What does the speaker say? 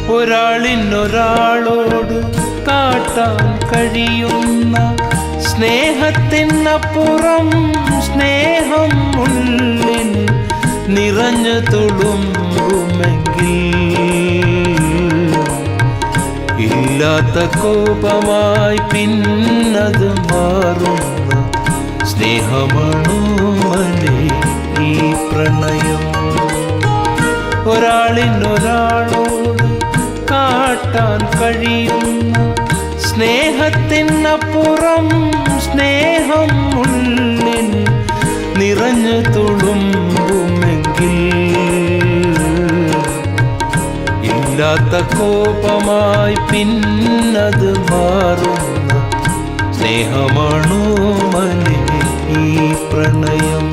ഒരാളിനൊരാളോട് കാട്ടാൻ കഴിയുന്ന സ്നേഹത്തിനപ്പുറം സ്നേഹം ഉള്ളിൽ നിറഞ്ഞു തുളുമ്പുമെങ്കിൽ ഇല്ലാത്ത കോപമായി പിന്നത് മാറുന്ന സ്നേഹമാണു മനെ ഈ പ്രണയം. ഒരാളിനൊരാളോട് കാട്ടാൻ കഴിയുന്ന സ്നേഹത്തിനപ്പുറം സ്നേഹം ഉള്ളിൽ നിറഞ്ഞു തുളുമ്പുമെങ്കിൽ ഇല്ലാത്ത കോപമായി പിന്നത് മാറുന്ന സ്നേഹമാണു മനെ ഈ പ്രണയം.